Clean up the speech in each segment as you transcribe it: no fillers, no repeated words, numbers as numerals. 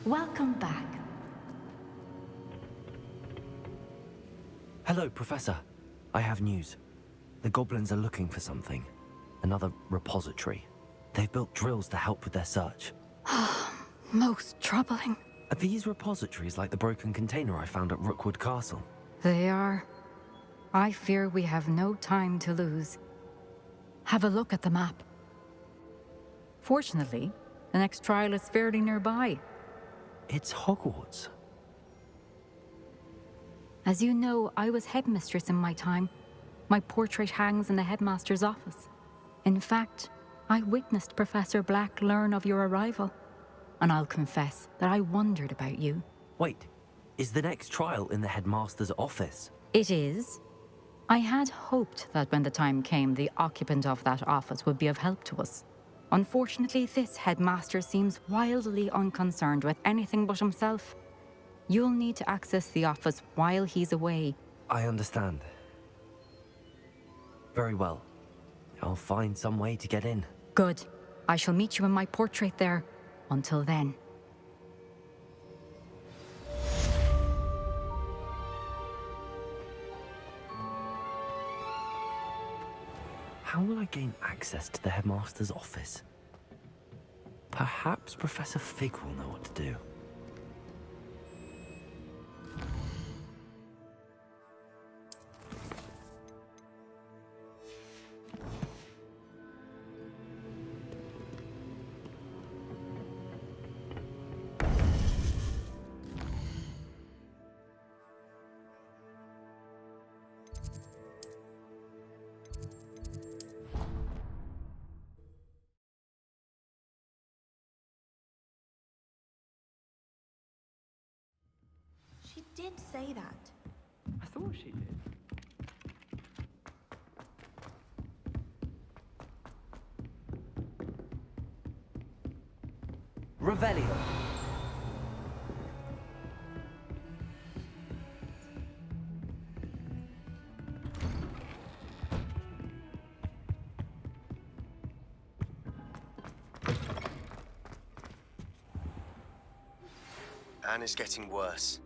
Welcome back. Hello, Professor. I have news. The goblins are looking for something. Another repository. They've built drills to help with their search. Most troubling. Are these repositories like the broken container I found at Rookwood Castle? They are. I fear we have no time to lose. Have a look at the map. Fortunately, the next trial is fairly nearby. It's Hogwarts. As you know, I was headmistress in my time. My portrait hangs in the headmaster's office. In fact, I witnessed Professor Black learn of your arrival. And I'll confess that I wondered about you. Wait, is the next trial in the headmaster's office? It is. I had hoped that when the time came, the occupant of that office would be of help to us. Unfortunately, this headmaster seems wildly unconcerned with anything but himself. You'll need to access the office while he's away. I understand. Very well. I'll find some way to get in. Good. I shall meet you in my portrait there. Until then. How will I gain access to the headmaster's office? Perhaps Professor Fig will know what to do. She did say that. I thought she did. Revelio. Anna's getting worse.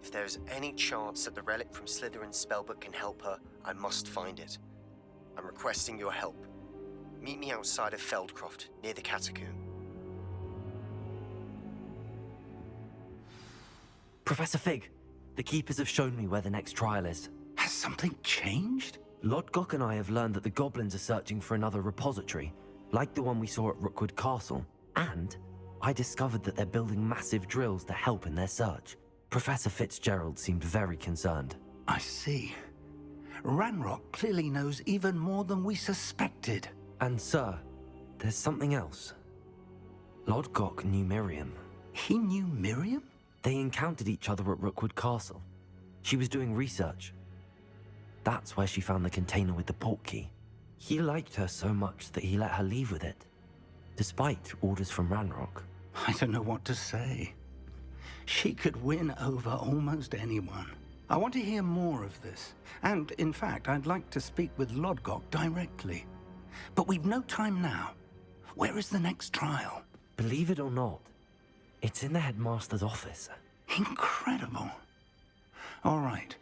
If there is any chance that the relic from Slytherin's spellbook can help her, I must find it. I'm requesting your help. Meet me outside of Feldcroft, near the catacomb. Professor Fig, the Keepers have shown me where the next trial is. Has something changed? Lodgok and I have learned that the goblins are searching for another repository, like the one we saw at Rookwood Castle. And I discovered that they're building massive drills to help in their search. Professor Fitzgerald seemed very concerned. I see. Ranrock clearly knows even more than we suspected. And sir, there's something else. Lodgok knew Miriam. He knew Miriam? They encountered each other at Rookwood Castle. She was doing research. That's where she found the container with the portkey. He liked her so much that he let her leave with it, despite orders from Ranrock. I don't know what to say. She could win over almost anyone. I want to hear more of this. And, in fact, I'd like to speak with Lodgok directly. But we've no time now. Where is the next trial? Believe it or not, it's in the headmaster's office. Incredible. All right.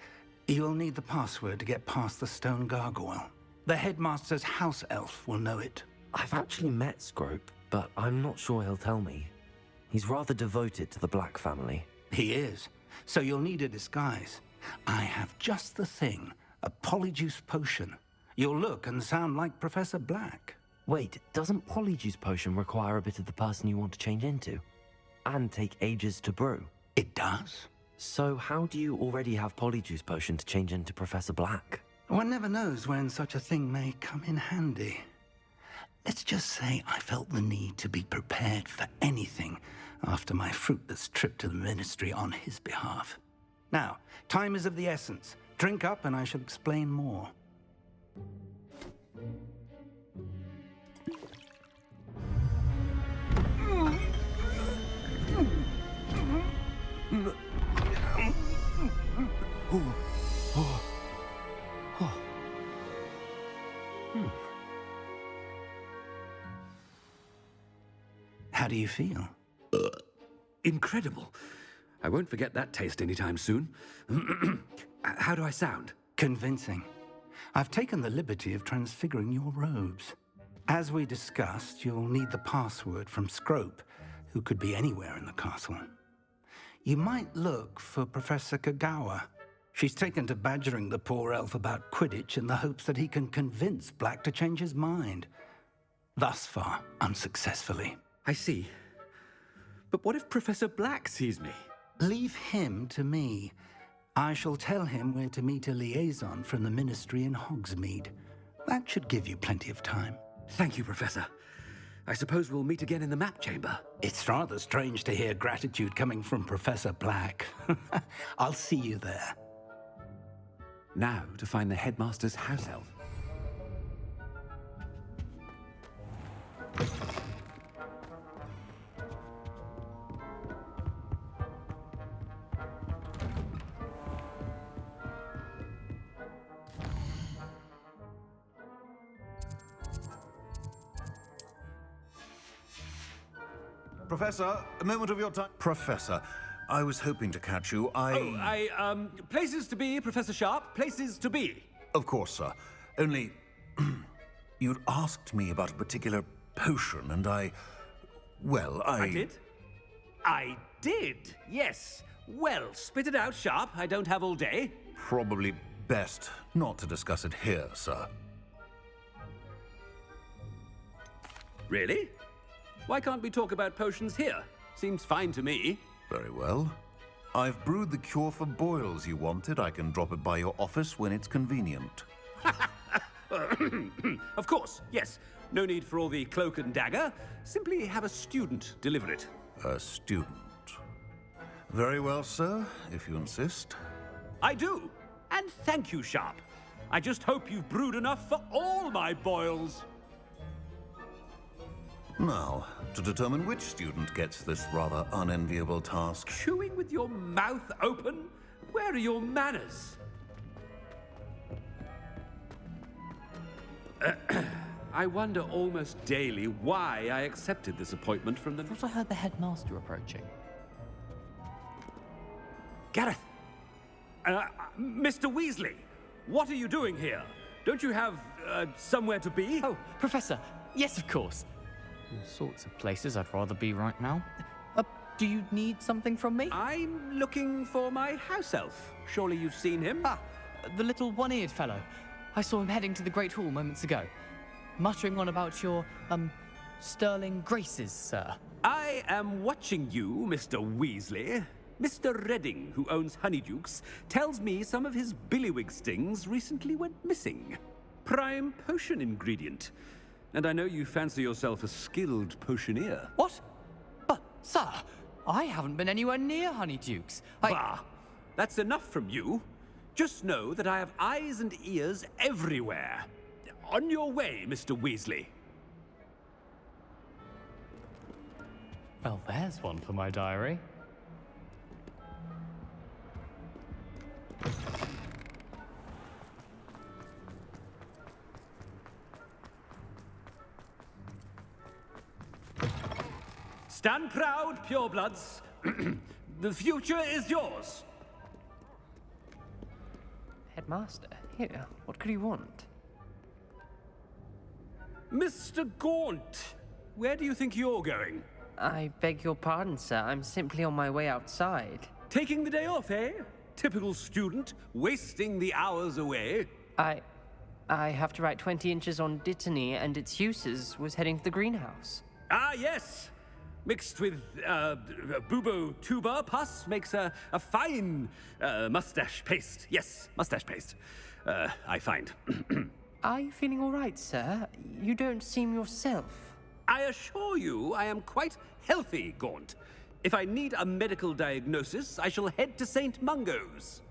You'll need the password to get past the stone gargoyle. The headmaster's house elf will know it. I've actually met Scrope, but I'm not sure he'll tell me. He's rather devoted to the Black family. He is. So you'll need a disguise. I have just the thing. A polyjuice potion. You'll look and sound like Professor Black. Wait, doesn't Polyjuice Potion require a bit of the person you want to change into? And take ages to brew? It does. So how do you already have Polyjuice Potion to change into Professor Black? One never knows when such a thing may come in handy. Let's just say I felt the need to be prepared for anything after my fruitless trip to the Ministry on his behalf. Now, time is of the essence. Drink up and I shall explain more. How do you feel? incredible. I won't forget that taste anytime soon. How do I sound? Convincing. I've taken the liberty of transfiguring your robes. As we discussed, you'll need the password from Scrope, who could be anywhere in the castle. You might look for Professor Kagawa. She's taken to badgering the poor elf about Quidditch in the hopes that he can convince Black to change his mind. Thus far, unsuccessfully. I see. But what if Professor Black sees me? Leave him to me. I shall tell him where to meet a liaison from the Ministry in Hogsmeade. That should give you plenty of time. Thank you, Professor. I suppose we'll meet again in the map chamber. It's rather strange to hear gratitude coming from Professor Black. I'll see you there. Now to find the headmaster's house elf. Professor, a moment of your time. Professor, I was hoping to catch you. Places to be, Professor Sharp, places to be. Of course, sir. Only, you'd asked me about a particular potion, and I did? I did, yes. Well, spit it out, Sharp. I don't have all day. Probably best not to discuss it here, sir. Really? Why can't we talk about potions here? Seems fine to me. Very well. I've brewed the cure for boils you wanted. I can drop it by your office when it's convenient. Of course, yes. No need for all the cloak and dagger. Simply have a student deliver it. A student. Very well, sir, if you insist. I do. And thank you, Sharp. I just hope you've brewed enough for all my boils. Now, to determine which student gets this rather unenviable task. Chewing with your mouth open? Where are your manners? I wonder almost daily why I accepted this appointment from the... I thought I heard the headmaster approaching. Gareth! Mr. Weasley, what are you doing here? Don't you have, somewhere to be? Oh, Professor, yes, of course. All sorts of places I'd rather be right now. Do you need something from me? I'm looking for my house elf. Surely you've seen him? Ah, the little one-eared fellow. I saw him heading to the Great Hall moments ago. Muttering on about your, sterling graces, sir. I am watching you, Mr. Weasley. Mr. Redding, who owns Honeydukes, tells me some of his billywig stings recently went missing. Prime potion ingredient. And I know you fancy yourself a skilled potioneer. What? But, sir, I haven't been anywhere near Honeydukes. Bah! That's enough from you. Just know that I have eyes and ears everywhere. On your way, Mr. Weasley. Well, there's one for my diary. Stand proud, purebloods. The future is yours. Headmaster, here, what could you want? Mr. Gaunt, where do you think you're going? I beg your pardon, sir. I'm simply on my way outside. Taking the day off, eh? Typical student, wasting the hours away. I have to write 20 inches on Dittany and its uses was heading to the greenhouse. Ah, yes. Mixed with bubo tuber pus makes a fine mustache paste. Yes, mustache paste. I find. Are you feeling all right, sir? You don't seem yourself. I assure you I am quite healthy, Gaunt. If I need a medical diagnosis, I shall head to St. Mungo's.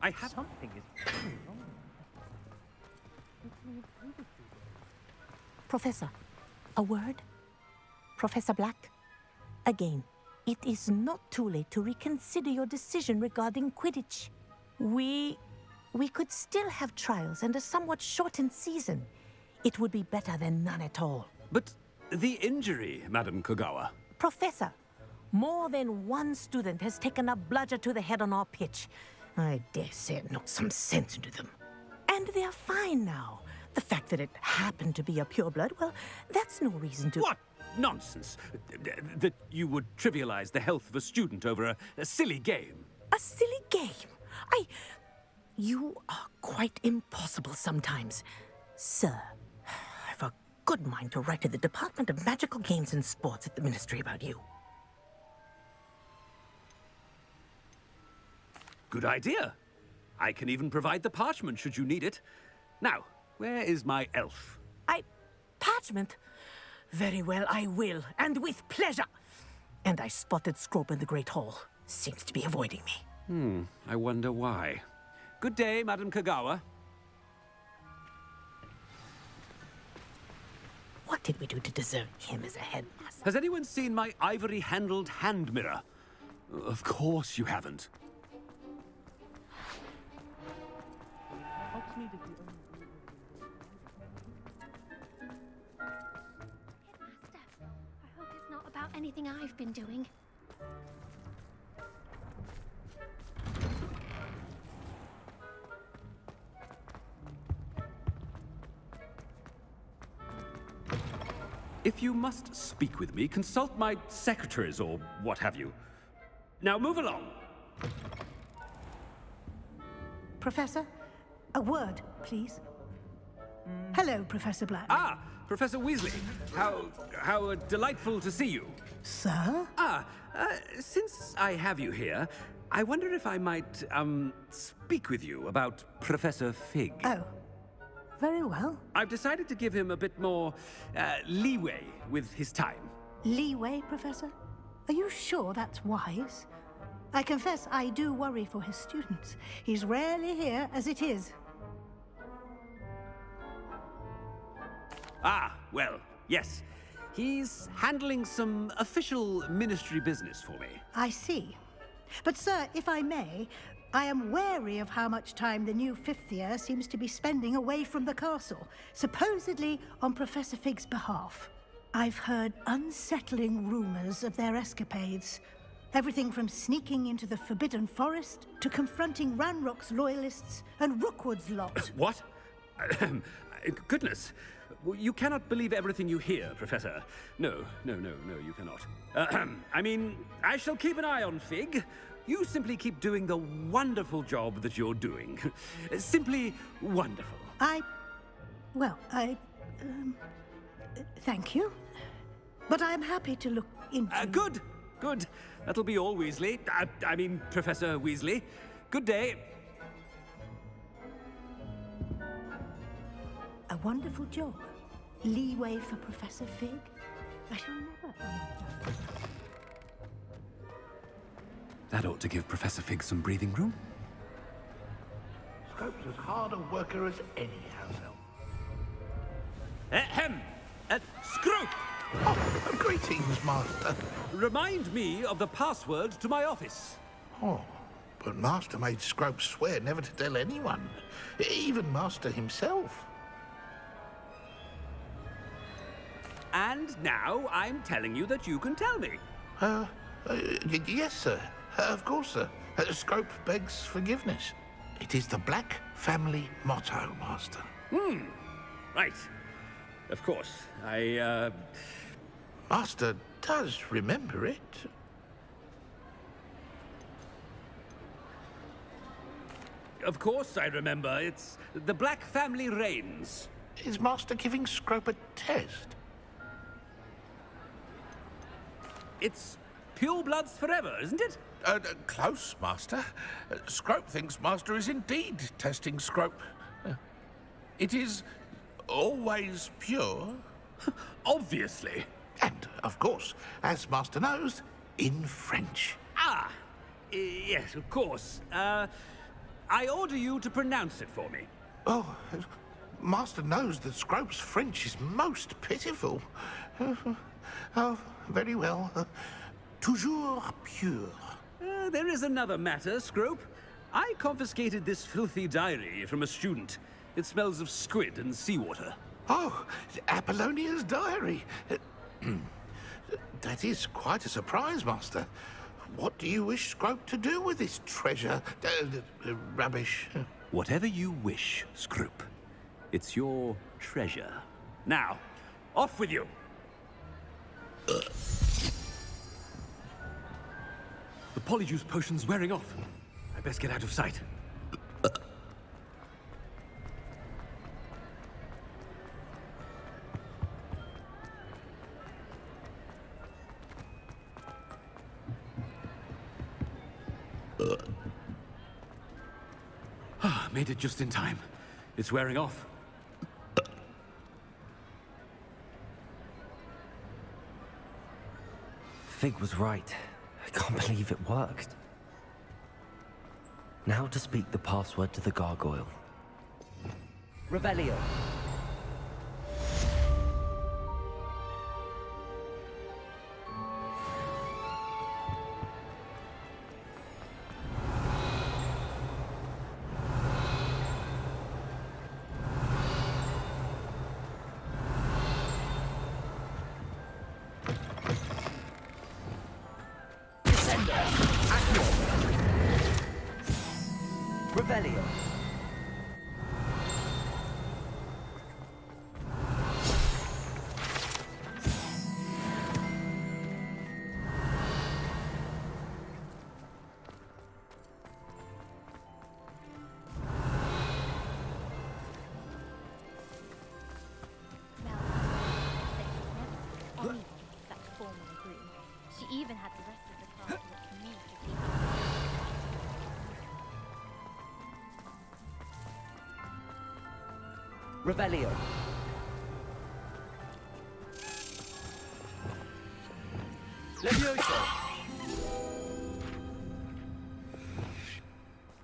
I have... Something is very wrong. Professor, a word? Professor Black? Again, it is not too late to reconsider your decision regarding Quidditch. We could still have trials and a somewhat shortened season. It would be better than none at all. But The injury, Madam Kogawa. Professor, more than one student has taken a bludger to the head on our pitch. I dare say it knocked some sense into them. And they are fine now. The fact that it happened to be a pureblood, well, that's no reason to... What nonsense! That you would trivialize the health of a student over a silly game. A silly game? You are quite impossible sometimes. Sir, I've a good mind to write to the Department of Magical Games and Sports at the Ministry about you. Good idea. I can even provide the parchment should you need it. Now, where is my elf? Parchment? Very well, I will, and with pleasure. And I spotted Scrope in the Great Hall. Seems to be avoiding me. I wonder why. Good day, Madam Kogawa. What did we do to deserve him as a headmaster? Has anyone seen my ivory-handled hand mirror? Of course you haven't. Headmaster, I hope it's not about anything I've been doing. If you must speak with me, consult my secretaries or what have you. Now move along. Professor, a word, please. Hello, Professor Black. Ah, Professor Weasley. How delightful to see you. Sir? Since I have you here, I wonder if I might, speak with you about Professor Fig. Oh, very well. I've decided to give him a bit more, leeway with his time. Leeway, Professor? Are you sure that's wise? I confess I do worry for his students. He's rarely here as it is. Ah, well, yes. He's handling some official ministry business for me. I see. But, sir, if I may, I am wary of how much time the new fifth year seems to be spending away from the castle, supposedly on Professor Fig's behalf. I've heard unsettling rumors of their escapades. Everything from sneaking into the Forbidden Forest to confronting Ranrock's loyalists and Rookwood's lot. What? Goodness. You cannot believe everything you hear, Professor. No, you cannot. I mean, I shall keep an eye on Fig. You simply keep doing the wonderful job that you're doing. Simply wonderful. Thank you. But I'm happy to look into... Good. That'll be all, Weasley. I mean, Professor Weasley. Good day. A wonderful job. Leeway for Professor Fig. I shall never... That ought to give Professor Fig some breathing room. Scrope's as hard a worker as any househelp. Ahem! Scrope! Oh, greetings, Master. Remind me of the password to my office. Oh, but Master made Scrope swear never to tell anyone, even Master himself. And now I'm telling you that you can tell me. Yes, sir. Of course, sir. Scrope begs forgiveness. It is the Black family motto, Master. Right. Of course. Master does remember it. Of course I remember. It's the Black family reigns. Is Master giving Scrope a test? It's pure bloods forever, isn't it? Close, Master. Scrope thinks Master is indeed testing Scrope. It is always pure. Obviously. And, of course, as Master knows, in French. Yes, of course. I order you to pronounce it for me. Oh, Master knows that Scrope's French is most pitiful. Oh, very well. Toujours pure. There is another matter, Scrope. I confiscated this filthy diary from a student. It smells of squid and seawater. Oh, Apollonia's diary. That is quite a surprise, Master. What do you wish Scrope to do with this treasure? Rubbish. Whatever you wish, Scrope. It's your treasure. Now, off with you! The polyjuice potion's wearing off. I best get out of sight. Made it just in time. It's wearing off. Fig was right. I can't believe it worked. Now to speak the password to the gargoyle. Revelio. Revelio. She even had the rest of the class look to me to keep Revelio. Levioso.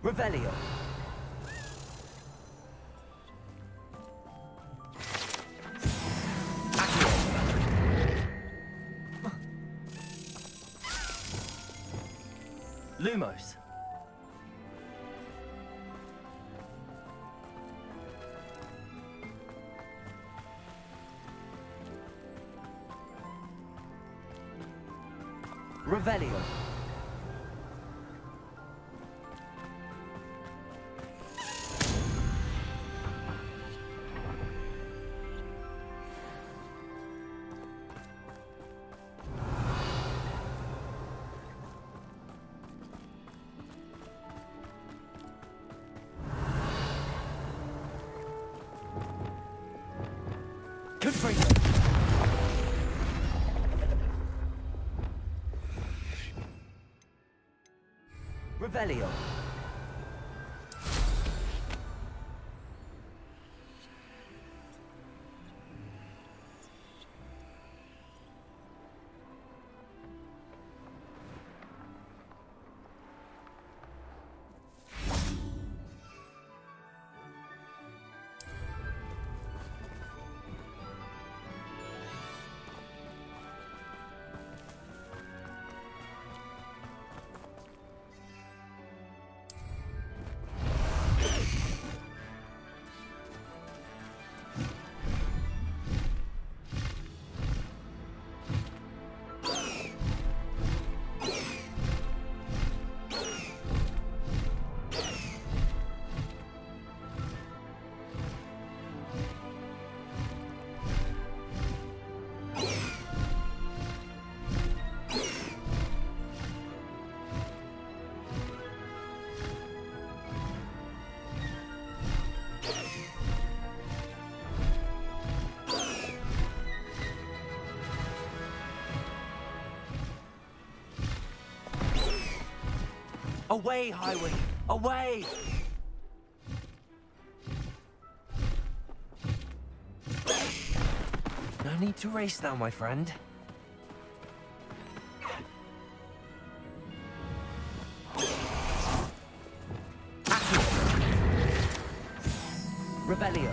Revelio. Lumos. Revelio. Confringo. Revelio. Away, Highway! Away! No need to race now, my friend. Revelio.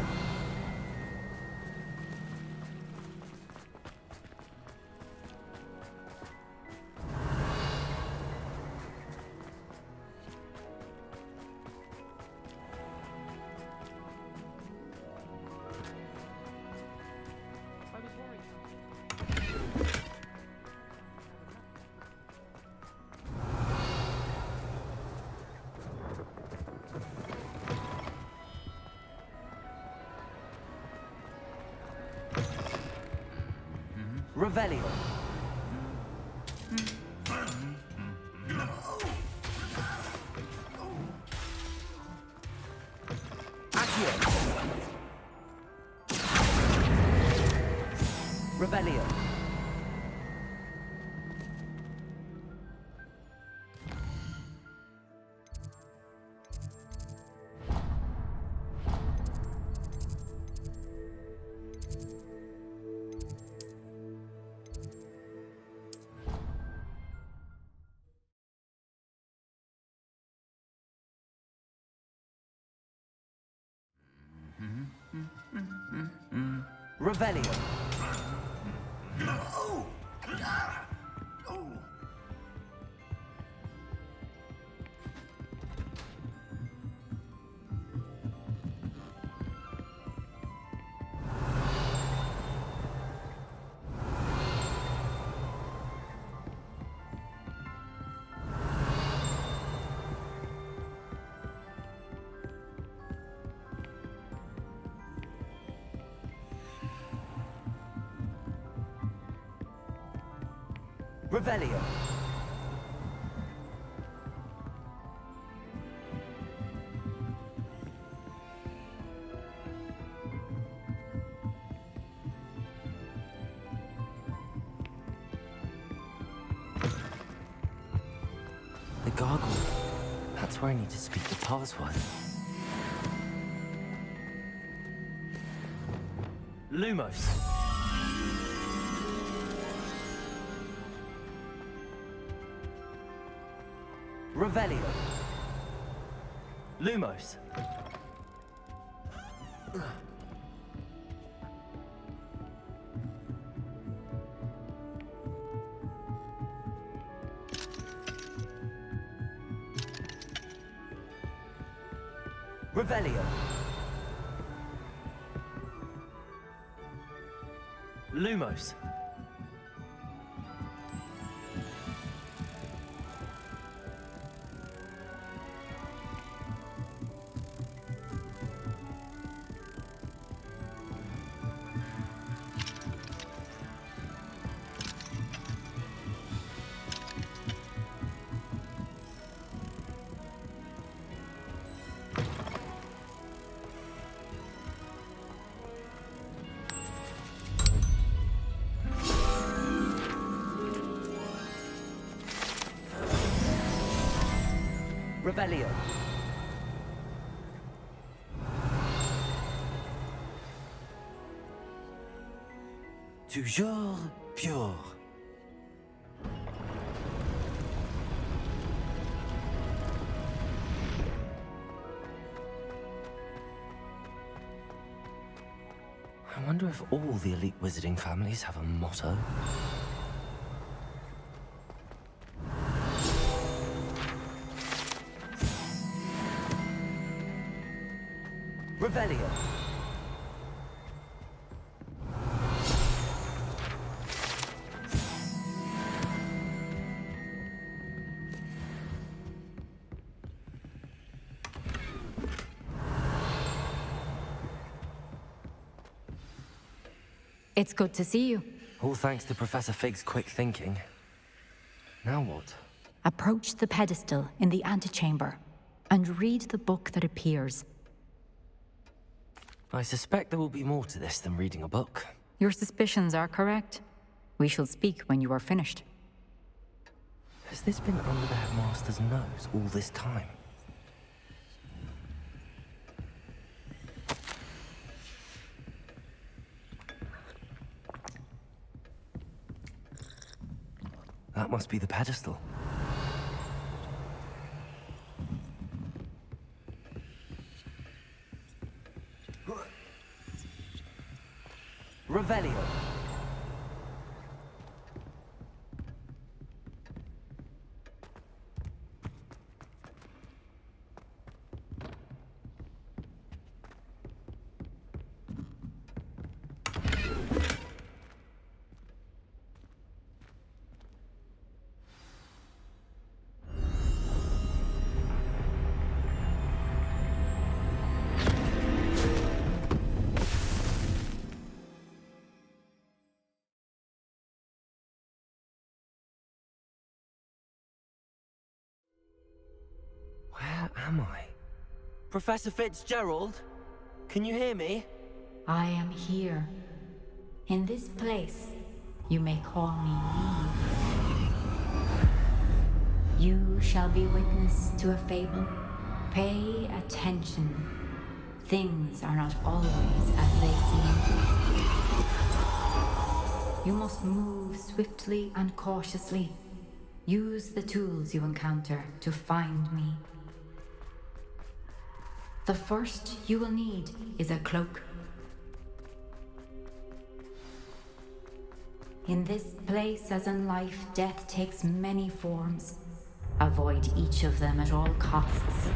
Revelio. Accio. Revelio. Revelio. Revelio. The gargoyle. That's where I need to speak the password. Lumos. Revelio. Lumos. Revelio. Lumos. Revelio. Toujours pure. I wonder if all the elite wizarding families have a motto. Revelio. It's good to see you. All thanks to Professor Fig's quick thinking. Now what? Approach the pedestal in the antechamber and read the book that appears. I suspect there will be more to this than reading a book. Your suspicions are correct. We shall speak when you are finished. Has this been under the headmaster's nose all this time? That must be the pedestal. Revelio. am I? Professor Fitzgerald? Can you hear me? I am here. In this place, you may call me Eve. You shall be witness to a fable. Pay attention. Things are not always as they seem. You must move swiftly and cautiously. Use the tools you encounter to find me. The first you will need is a cloak. In this place, as in life, death takes many forms. Avoid each of them at all costs.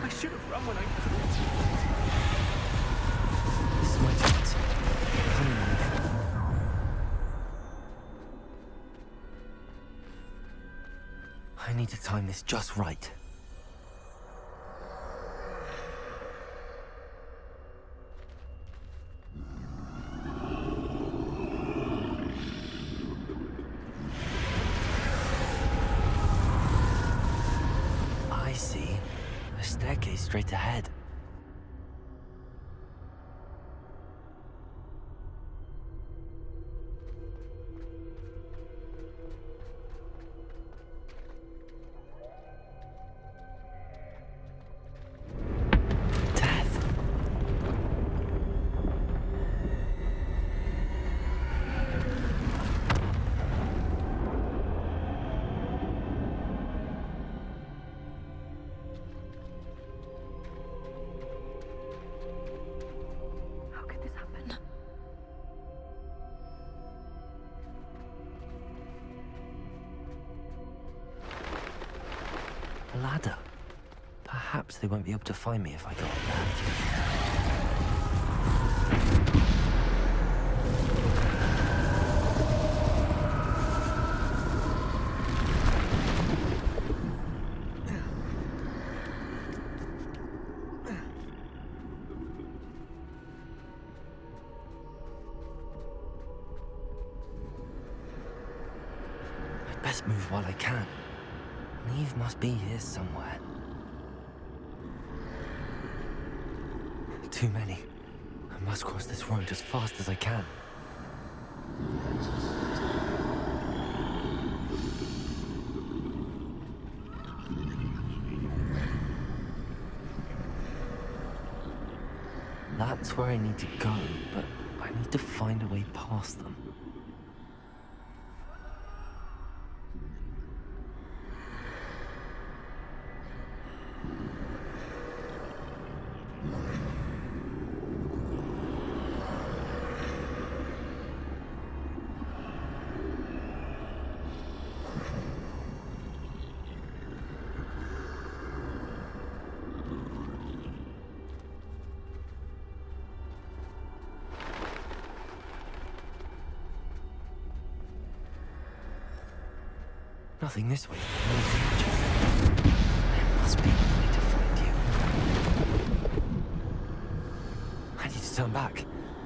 I should have run when I could. This is my chance. Come on, Eve. I need to time this just right. I see. A staircase straight ahead. Death. How could this happen? A ladder. Perhaps they won't be able to find me if I go up there. I'd best move while I can. Eve must be here somewhere. Too many. I must cross this road as fast as I can. That's where I need to go, but I need to find a way past them. Nothing this way. There must be a way to find you. I need to turn back.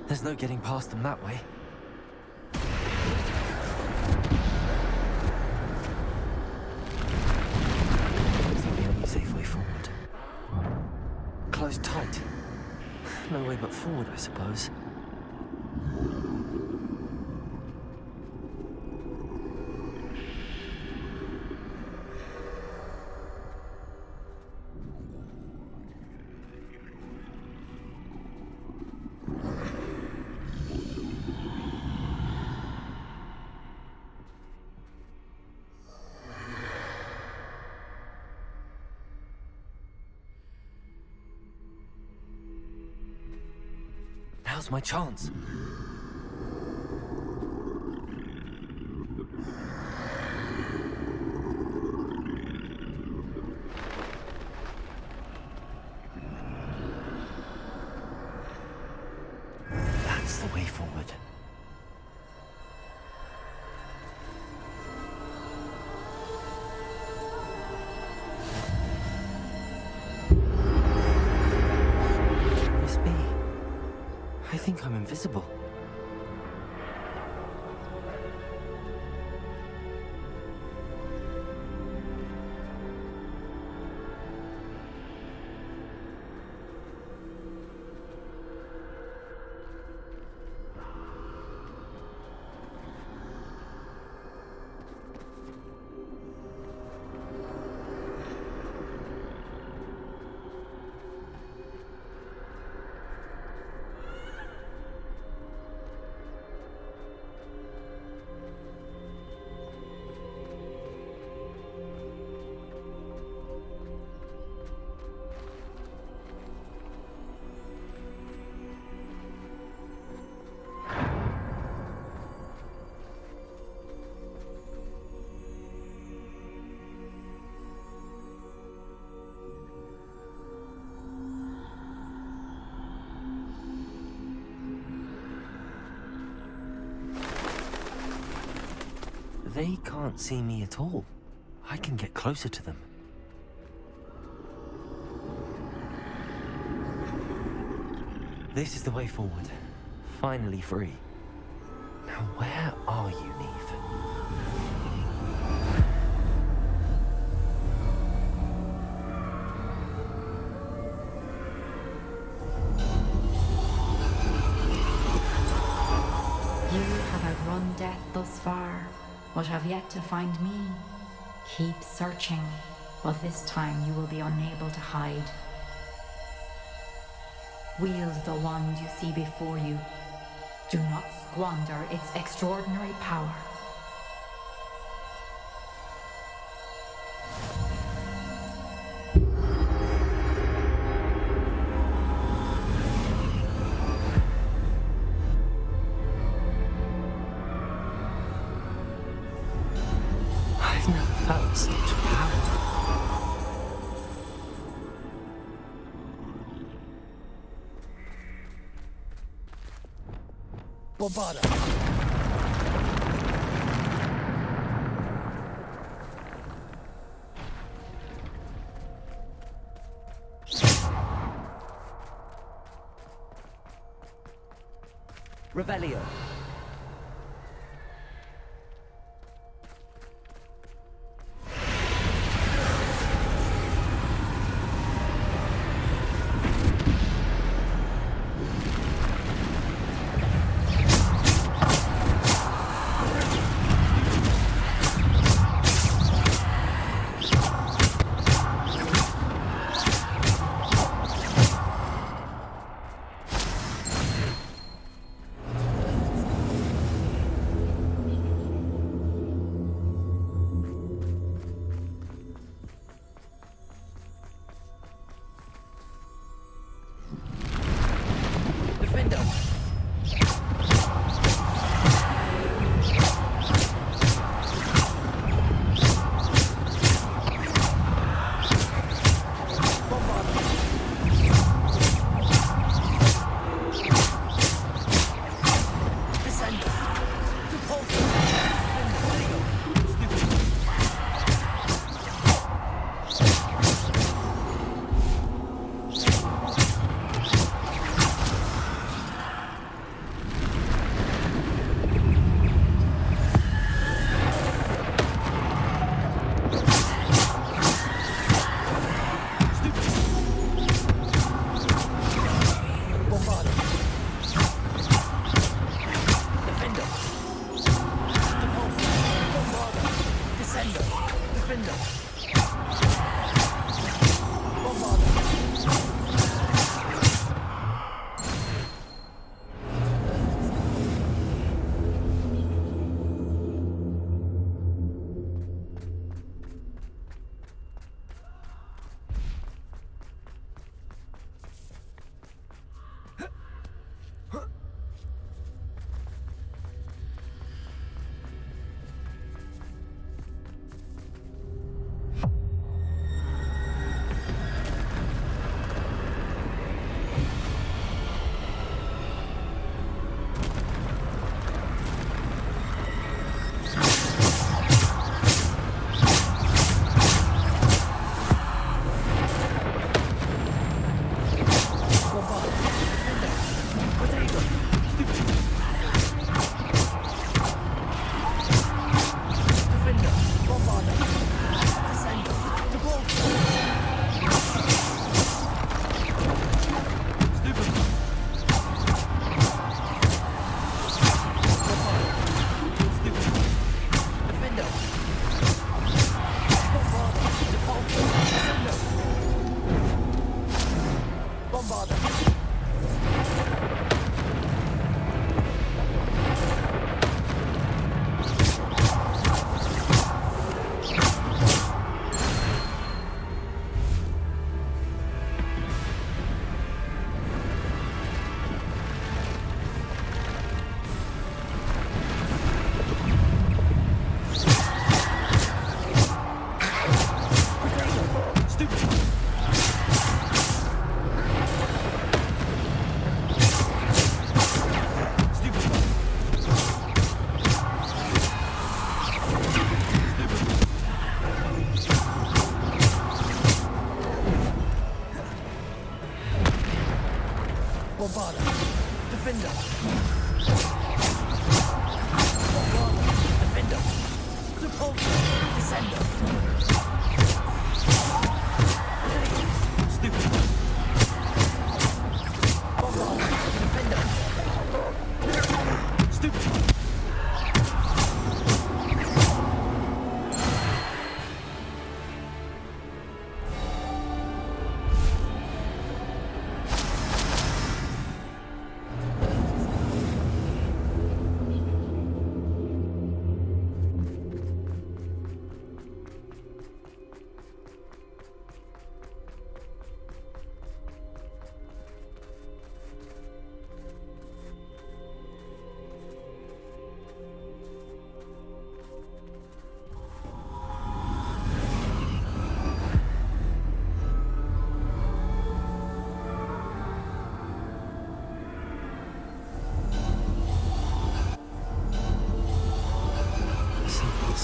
There's no getting past them that way. Looks like the only safe way forward. Closed tight. No way but forward, I suppose. Now's my chance. That's the way forward. Miss B, I think I'm invisible. They can't see me at all. I can get closer to them. This is the way forward. Finally free. Now where are you, Neve? You have outrun death thus far, but have yet to find me. Keep searching, but this time you will be unable to hide. Wield the wand you see before you. Do not squander its extraordinary power. I've never felt such power. Bobada. Revelio.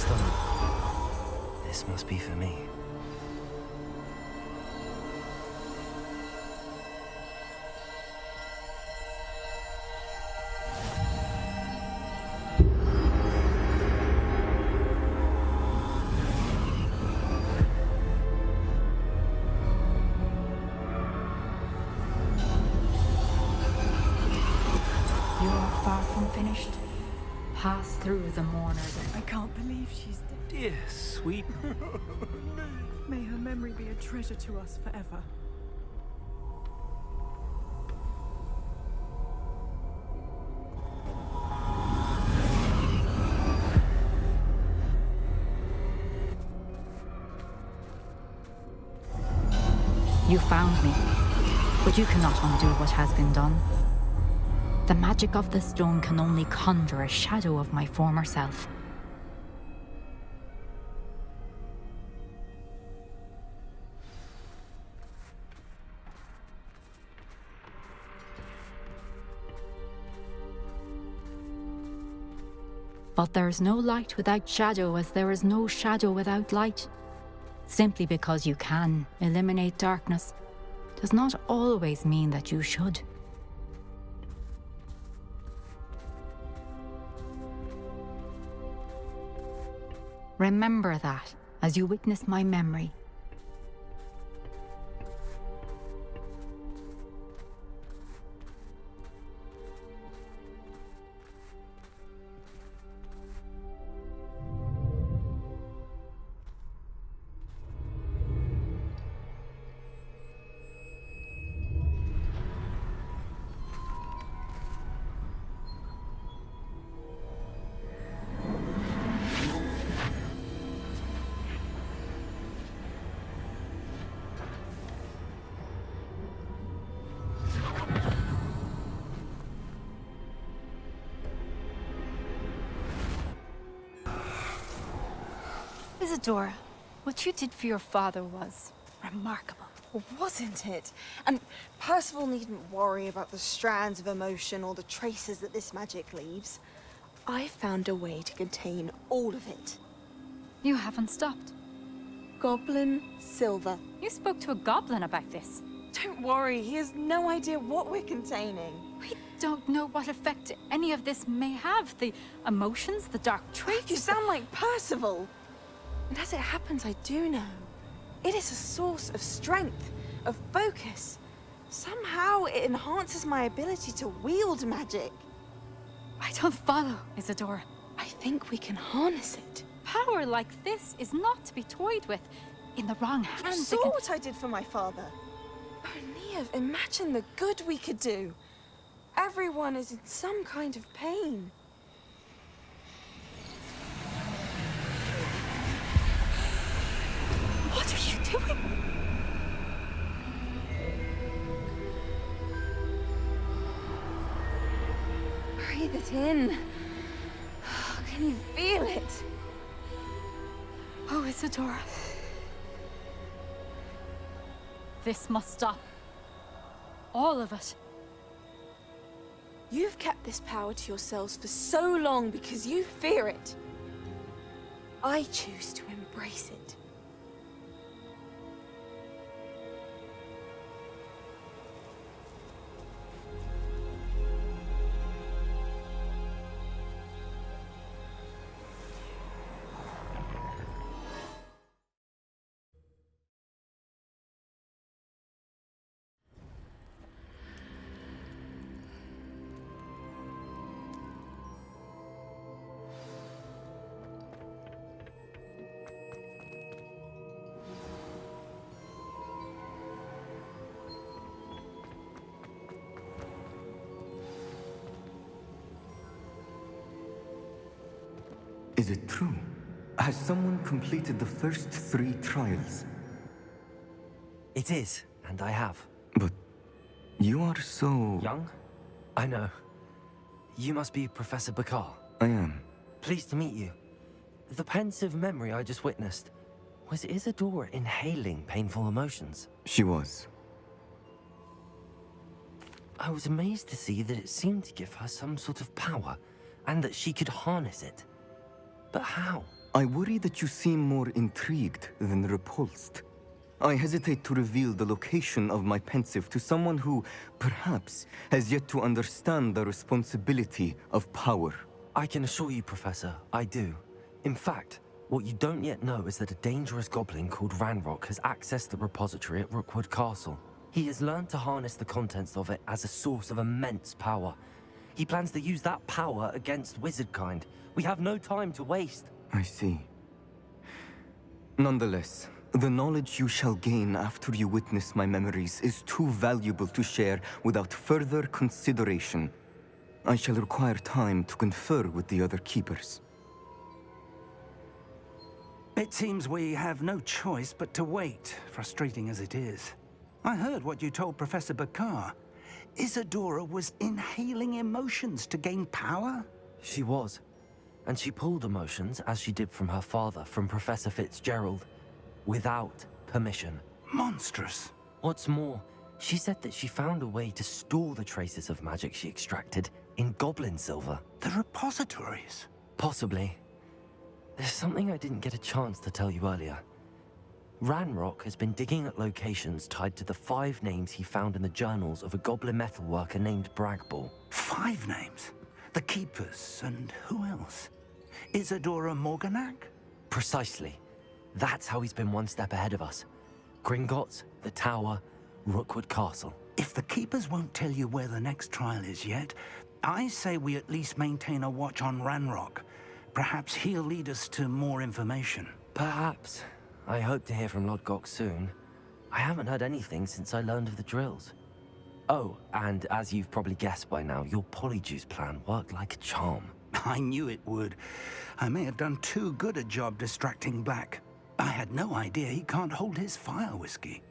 stone. This must be for me. You are far from finished. Pass through the mourners. I can't believe she's dead. Dear sweet. May her memory be a treasure to us forever. You found me, but you cannot undo what has been done. The magic of the stone can only conjure a shadow of my former self. But there is no light without shadow, as there is no shadow without light. Simply because you can eliminate darkness does not always mean that you should. Remember that as you witness my memory. Isadora, what you did for your father was remarkable. Well, wasn't it? And Percival needn't worry about the strands of emotion or the traces that this magic leaves. I found a way to contain all of it. You haven't stopped. Goblin Silver. You spoke to a goblin about this. Don't worry, he has no idea what we're containing. We don't know what effect any of this may have. The emotions, the dark traits. You sound like Percival. And as it happens, I do know. It is a source of strength, of focus. Somehow it enhances my ability to wield magic. I don't follow, Isadora. I think we can harness it. Power like this is not to be toyed with. In the wrong You hands, saw what I did for my father. Oh, Neve, imagine the good we could do. Everyone is in some kind of pain. What are you doing? Breathe it in. Can you feel it? Oh, Isadora. This must stop. All of it. You've kept this power to yourselves for so long because you fear it. I choose to embrace it. Is it true? Has someone completed the first 3 trials? It is, and I have. But you are so... Young? I know. You must be Professor Bakar. I am. Pleased to meet you. The pensive memory I just witnessed, was Isadora inhaling painful emotions? She was. I was amazed to see that it seemed to give her some sort of power, and that she could harness it. But how? I worry that you seem more intrigued than repulsed. I hesitate to reveal the location of my pensive to someone who, perhaps, has yet to understand the responsibility of power. I can assure you, Professor, I do. In fact, what you don't yet know is that a dangerous goblin called Ranrock has accessed the repository at Rookwood Castle. He has learned to harness the contents of it as a source of immense power. He plans to use that power against wizardkind. We have no time to waste. I see. Nonetheless, the knowledge you shall gain after you witness my memories is too valuable to share without further consideration. I shall require time to confer with the other keepers. It seems we have no choice but to wait, frustrating as it is. I heard what you told Professor Bakar. Isadora was inhaling emotions to gain power? She was. And she pulled emotions, as she did from her father, from Professor Fitzgerald, without permission. Monstrous. What's more, she said that she found a way to store the traces of magic she extracted in goblin silver. The repositories? Possibly. There's something I didn't get a chance to tell you earlier. Ranrock has been digging at locations tied to the 5 names he found in the journals of a goblin metalworker named Bragball. 5 names? The Keepers, and who else? Isadora Morganac? Precisely. That's how he's been one step ahead of us. Gringotts, the Tower, Rookwood Castle. If the Keepers won't tell you where the next trial is yet, I say we at least maintain a watch on Ranrock. Perhaps he'll lead us to more information. Perhaps. I hope to hear from Lodgok soon. I haven't heard anything since I learned of the drills. Oh, and as you've probably guessed by now, your Polyjuice plan worked like a charm. I knew it would. I may have done too good a job distracting Black. I had no idea he can't hold his fire whiskey.